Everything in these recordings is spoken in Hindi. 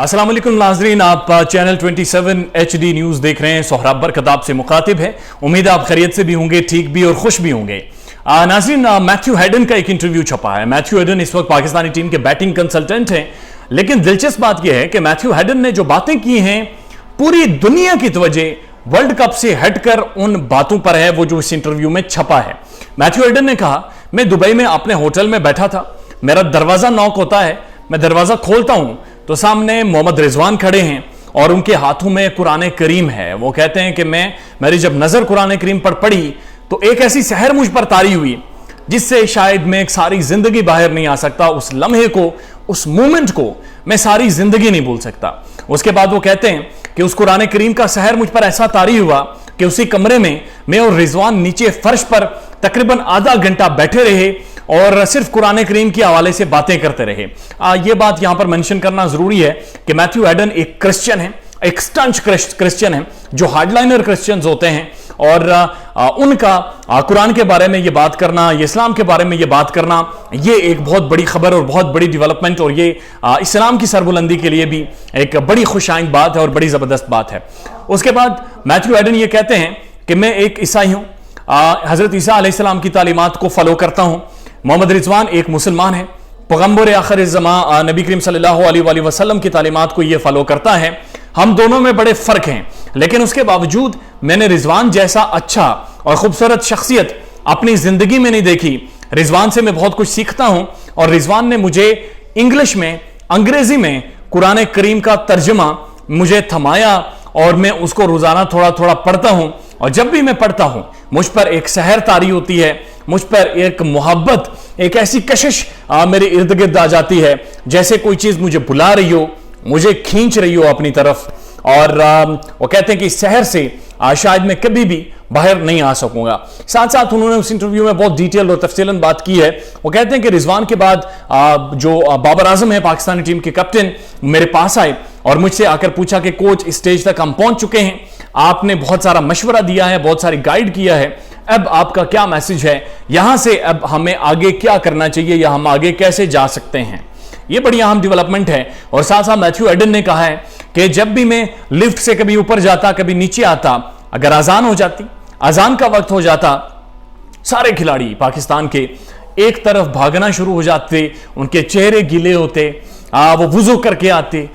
अस्सलाम वालेकुम नाज़रीन, आप चैनल 27 HD न्यूज देख रहे हैं। सोहराब बरकत आपसे मुखातिब है। उम्मीद है आप खैरियत से भी होंगे, ठीक भी और खुश भी होंगे। नाज़रीन, मैथ्यू हेडन का एक इंटरव्यू छपा है। मैथ्यू हेडन इस वक्त पाकिस्तानी टीम के बैटिंग कंसल्टेंट हैं, लेकिन दिलचस्प बात यह है कि मैथ्यू हेडन ने जो बातें की हैं पूरी दुनिया की तवज्जो वर्ल्ड कप से हटकर उन बातों पर है वो जो इस इंटरव्यू में छपा है। मैथ्यू हेडन ने कहा, मैं दुबई में अपने होटल में बैठा था, मेरा दरवाजा नॉक होता है, मैं दरवाजा खोलता हूं तो सामने मोहम्मद रिजवान खड़े हैं और उनके हाथों में कुरान करीम है। वो कहते हैं कि मेरी जब नजर कुरान करीम पर पड़ी तो एक ऐसी सहर मुझ पर तारी हुई जिससे शायद मैं एक सारी जिंदगी बाहर नहीं आ सकता। उस लम्हे को, उस मोमेंट को मैं सारी जिंदगी नहीं भूल सकता। उसके बाद वो कहते हैं कि उस कुरान करीम का सहर मुझ पर ऐसा तारी हुआ कि उसी कमरे में मैं और रिजवान नीचे फर्श पर तकरीबन आधा घंटा बैठे रहे और सिर्फ कुरान करीम के हवाले से बातें करते रहे। यह बात यहां पर मेंशन करना जरूरी है कि मैथ्यू हेडन एक क्रिश्चियन है, एक स्टंच क्रिश्चियन है, जो हार्डलाइनर क्रिश्चियंस होते हैं और उनका कुरान के बारे में ये बात करना, ये इस्लाम के बारे में ये बात करना, ये एक बहुत बड़ी खबर और बहुत बड़ी डेवलपमेंट और ये इस्लाम की सरबुलंदी के लिए भी एक बड़ी खुशाइंद बात है और बड़ी जबरदस्त बात है। उसके बाद मैथ्यू हेडन ये कहते हैं कि मैं एक ईसाई हूं, हजरत ईसा अलैहिस्सलाम की तालीमात को फॉलो करता हूं। मोहम्मद रिजवान एक मुसलमान है, पैगंबर आखिर ज़मां नबी करीम सल्लल्लाहु अलैहि वसल्लम की तालीमात को यह फॉलो करता है। हम दोनों में बड़े फर्क हैं, लेकिन उसके बावजूद मैंने रिजवान जैसा अच्छा और खूबसूरत शख्सियत अपनी जिंदगी में नहीं देखी। रिजवान से मैं बहुत कुछ सीखता हूं और रिजवान ने मुझे इंग्लिश में, अंग्रेजी में कुरान करीम का तर्जुमा मुझे थमाया और मैं उसको रोजाना थोड़ा थोड़ा पढ़ता हूं और जब भी मैं पढ़ता हूं मुझ पर एक सहर तारी होती है, मुझ पर एक मोहब्बत, एक ऐसी कशिश मेरे इर्द गिर्द आ जाती है जैसे कोई चीज मुझे बुला रही हो, मुझे खींच रही हो अपनी तरफ। और वो कहते हैं कि इस शहर से शायद मैं कभी भी बाहर नहीं आ सकूंगा। साथ साथ उन्होंने उस इंटरव्यू में बहुत डिटेल और तफसीलन बात की है। वो कहते हैं कि रिजवान के बाद जो बाबर आजम है पाकिस्तानी टीम के कैप्टन, मेरे पास आए और मुझसे आकर पूछा कि कोच इस स्टेज तक हम पहुंच चुके हैं, आपने बहुत सारा मशवरा दिया है, बहुत सारी गाइड किया है, अब आपका क्या मैसेज है, यहां से अब हमें आगे क्या करना चाहिए या हम आगे कैसे जा सकते हैं। ये बड़ी अहम डेवलपमेंट है। और साथ साथ मैथ्यू हेडन ने कहा है कि जब भी मैं लिफ्ट से कभी ऊपर जाता, कभी नीचे आता, अगर अजान हो जाती, अजान का वक्त हो जाता, सारे खिलाड़ी पाकिस्तान के एक तरफ भागना शुरू हो जाते, उनके चेहरे गीले होते, वो वुजू करके आते,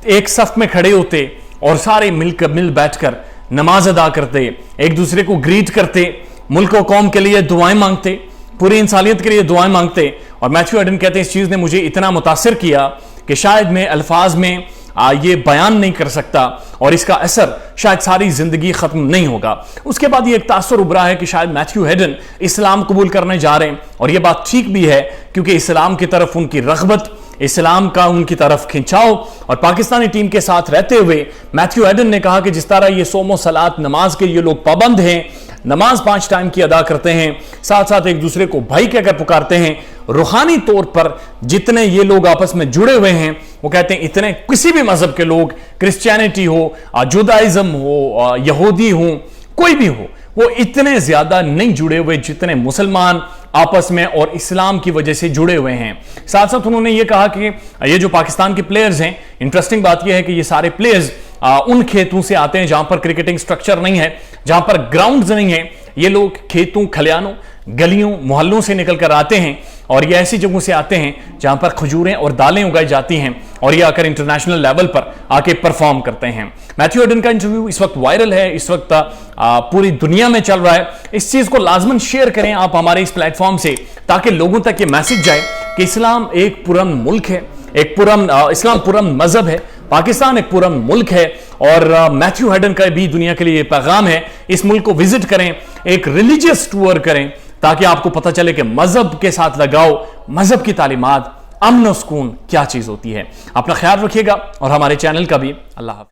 एक सफ में खड़े होते और सारे मिल बैठकर नमाज अदा करते, एक दूसरे को ग्रीट करते, मुल्क और कौम के लिए दुआएं मांगते, पूरी इंसानियत के लिए दुआएं मांगते। और मैथ्यू हेडन कहते हैं इस चीज ने मुझे इतना मुतासिर किया कि शायद मैं अल्फाज में ये बयान नहीं कर सकता और इसका असर शायद सारी जिंदगी खत्म नहीं होगा। उसके बाद ये एक तासुर उभरा है कि शायद मैथ्यू हेडन इस्लाम कबूल करने जा रहे हैं और ये बात ठीक भी है क्योंकि इस्लाम की तरफ उनकी रग़बत, इस्लाम का उनकी तरफ खिंचाव और पाकिस्तानी टीम के साथ रहते हुए मैथ्यू हेडन ने कहा कि जिस तरह ये सोमो सलात नमाज के ये लोग पाबंद हैं, नमाज 5 टाइम की अदा करते हैं, साथ साथ एक दूसरे को भाई कहकर पुकारते हैं, रूहानी तौर पर जितने ये लोग आपस में जुड़े हुए हैं, वो कहते हैं इतने किसी भी मजहब के लोग, क्रिश्चियनिटी हो, जुदाइज्म हो, यहूदी हो, कोई भी हो, वो इतने ज्यादा नहीं जुड़े हुए जितने मुसलमान आपस में और इस्लाम की वजह से जुड़े हुए हैं। साथ साथ उन्होंने ये कहा कि ये जो पाकिस्तान के प्लेयर्स हैं, इंटरेस्टिंग बात यह है कि ये सारे प्लेयर्स उन खेतों से आते हैं जहां पर क्रिकेटिंग स्ट्रक्चर नहीं है, जहां पर ग्राउंड्स नहीं है। ये लोग खेतों, खलियानों, गलियों, मोहल्लों से निकलकर आते हैं और ये ऐसी जगहों से आते हैं जहां पर खजूरें और दालें उगाई जाती हैं और ये आकर इंटरनेशनल लेवल पर आके परफॉर्म करते हैं। मैथ्यू हेडन का इंटरव्यू इस वक्त वायरल है, इस वक्त पूरी दुनिया में चल रहा है। इस चीज को लाजमन शेयर करें आप हमारे इस प्लेटफॉर्म से ताकि लोगों तक ये मैसेज जाए कि इस्लाम एक पुरअमन मुल्क है, एक इस्लाम पुरअमन मजहब है, पाकिस्तान एक पुरअमन मुल्क है। और मैथ्यू हेडन का भी दुनिया के लिए पैगाम है, इस मुल्क को विजिट करें, एक रिलीजियस टूर करें ताकि आपको पता चले कि मजहब के साथ लगाओ, मजहब की तालीमात, अमन और सुकून क्या चीज होती है। अपना ख्याल रखिएगा और हमारे चैनल का भी। अल्लाह हाफ़िज़।